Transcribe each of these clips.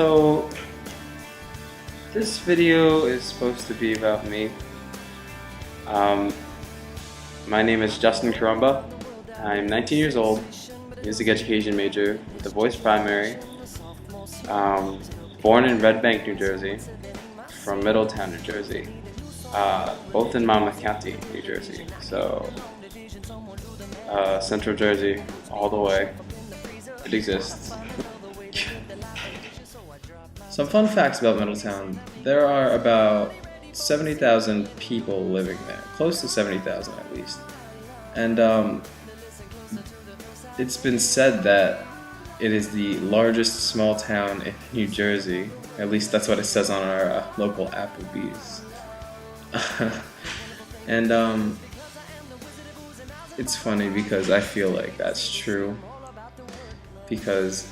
So this video is supposed to be about me. My name is Justin Carumba. I'm 19 years old, music education major with a voice primary. Born in Red Bank, New Jersey, from Middletown, New Jersey. Both in Monmouth County, New Jersey. So Central Jersey, all the way. It exists. Some fun facts about Middletown. There are about 70,000 people living there, close to 70,000 at least. And it's been said that it is the largest small town in New Jersey. At least that's what it says on our local Applebee's. And it's funny because I feel like that's true, because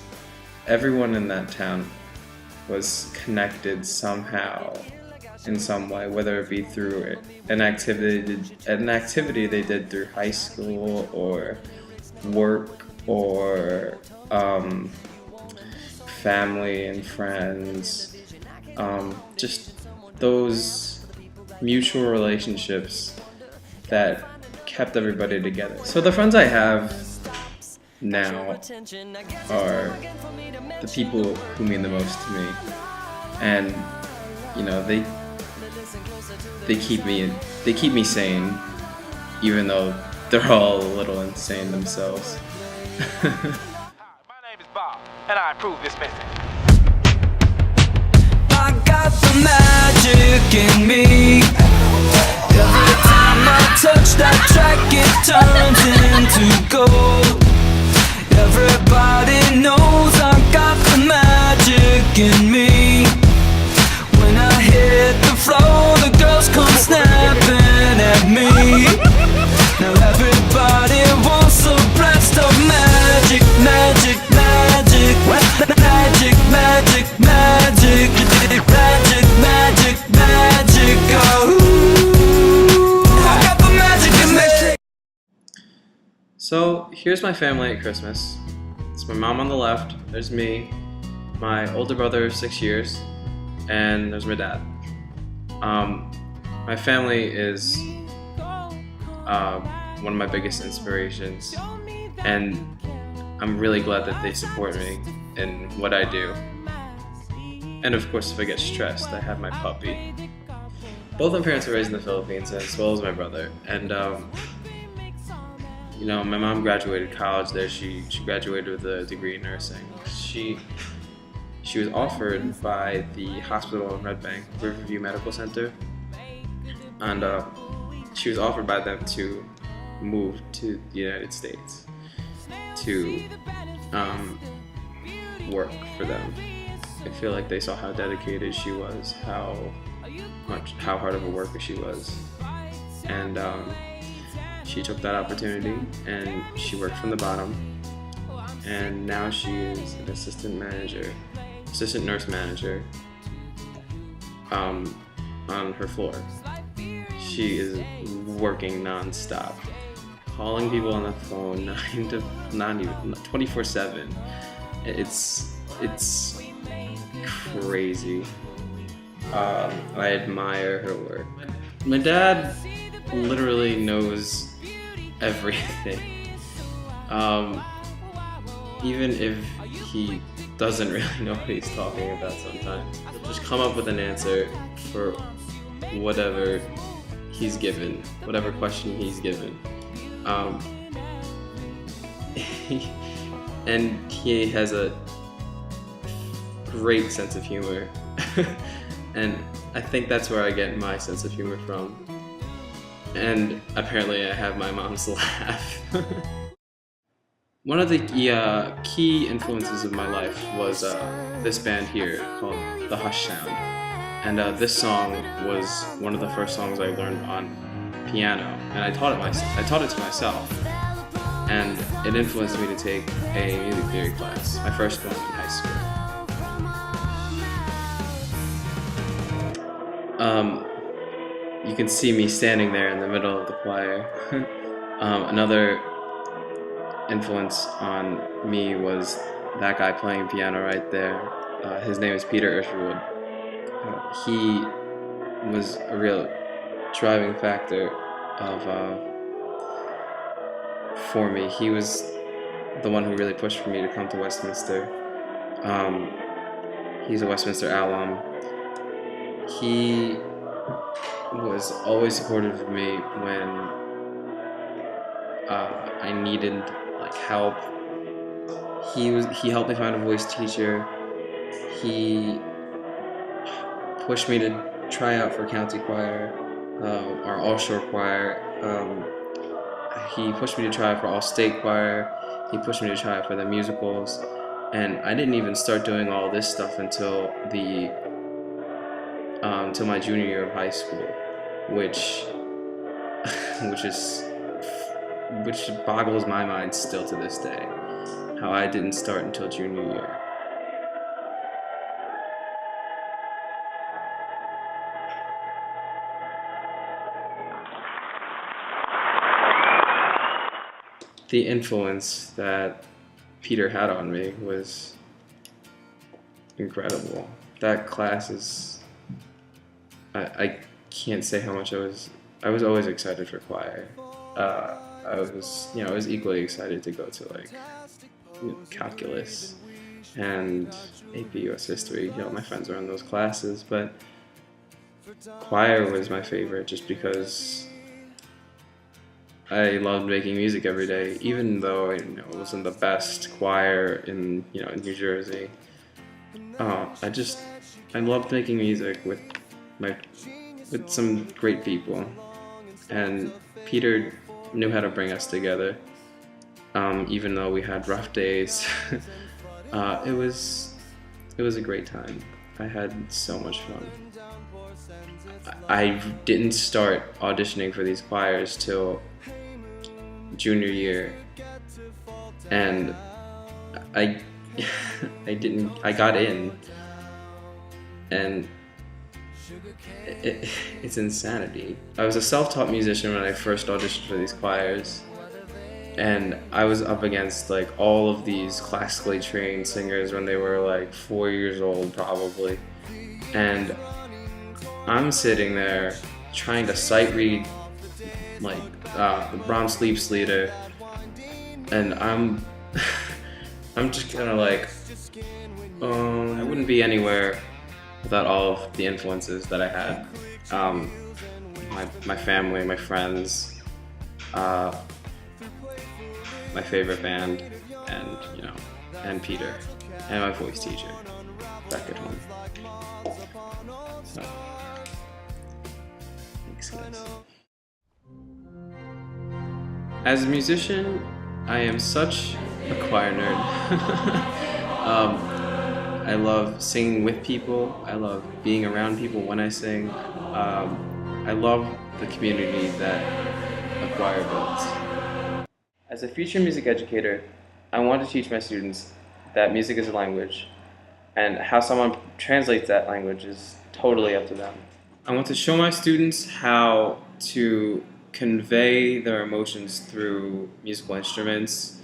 everyone in that town was connected somehow, in some way, whether it be through an activity they did through high school or work or family and friends, just those mutual relationships that kept everybody together. So the friends I have now are the people who mean the most to me, and you know, they keep me sane, even though they're all a little insane themselves. My name is Bob, and I approve this message. I got the magic in me. Every time I touch that track, it turns into gold. Everybody knows I got the magic in me. When I hit the floor, the girls come snapping at me. Now everybody wants a blast of magic, magic, magic, magic, magic, magic, magic, magic, magic, oh, I got the magic in me. So here's my family at Christmas. It's my mom on the left, there's me, my older brother of 6 years, and there's my dad. My family is one of my biggest inspirations, and I'm really glad that they support me in what I do. And of course, if I get stressed, I have my puppy. Both my parents were raised in the Philippines, as well as my brother. And you know, my mom graduated college there. She graduated with a degree in nursing. She was offered by the hospital in Red Bank, Riverview Medical Center, and she was offered by them to move to the United States to work for them. I feel like they saw how dedicated she was, how hard of a worker she was, and she took that opportunity and she worked from the bottom, and now she is an assistant nurse manager on her floor. She is working non-stop, calling people on the phone 24/7. It's crazy. I admire her work. My dad literally knows everything. Even if he doesn't really know what he's talking about sometimes, he'll just come up with an answer for whatever he's given, whatever question he's given. And he has a great sense of humor. And I think that's where I get my sense of humor from. And apparently I have my mom's laugh. One of the key influences of my life was this band here called The Hush Sound. And this song was one of the first songs I learned on piano, and I taught it to myself. And it influenced me to take a music theory class, my first one in high school. You can see me standing there in the middle of the choir. Another influence on me was that guy playing piano right there. His name is Peter Isherwood. He was a real driving factor of for me. He was the one who really pushed for me to come to Westminster. Um, he's a Westminster alum. He was always supportive of me when I needed like help. He helped me find a voice teacher. He pushed me to try out for county choir, our all-shore choir. He pushed me to try out for all-state choir. He pushed me to try out for the musicals, and I didn't even start doing all this stuff until until my junior year of high school, which which boggles my mind still to this day, how I didn't start until junior year. The influence that Peter had on me was incredible. That class is, I can't say how much I was always excited for choir. I was equally excited to go to like calculus and AP US history. My friends were in those classes, but choir was my favorite just because I loved making music every day, even though it wasn't the best choir in in New Jersey. I loved making music with some great people, and Peter knew how to bring us together. Even though we had rough days, it was a great time. I had so much fun. I didn't start auditioning for these choirs till junior year, and I got in, and it's insanity. I was a self-taught musician when I first auditioned for these choirs, and I was up against like all of these classically trained singers when they were like 4 years old probably, and I'm sitting there trying to sight read like the Brahms Sleeps Leader, and I'm just kind of like, I wouldn't be anywhere without all of the influences that I had. My family, my friends, my favorite band, and and Peter, and my voice teacher back at home. So, thanks guys. As a musician, I am such a choir nerd. I love singing with people. I love being around people when I sing. I love the community that a choir builds. As a future music educator, I want to teach my students that music is a language, and how someone translates that language is totally up to them. I want to show my students how to convey their emotions through musical instruments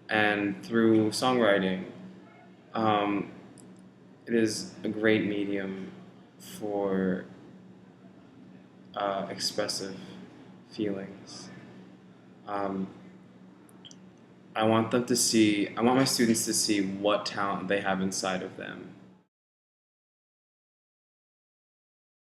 and through songwriting. It is a great medium for expressive feelings. I want my students to see what talent they have inside of them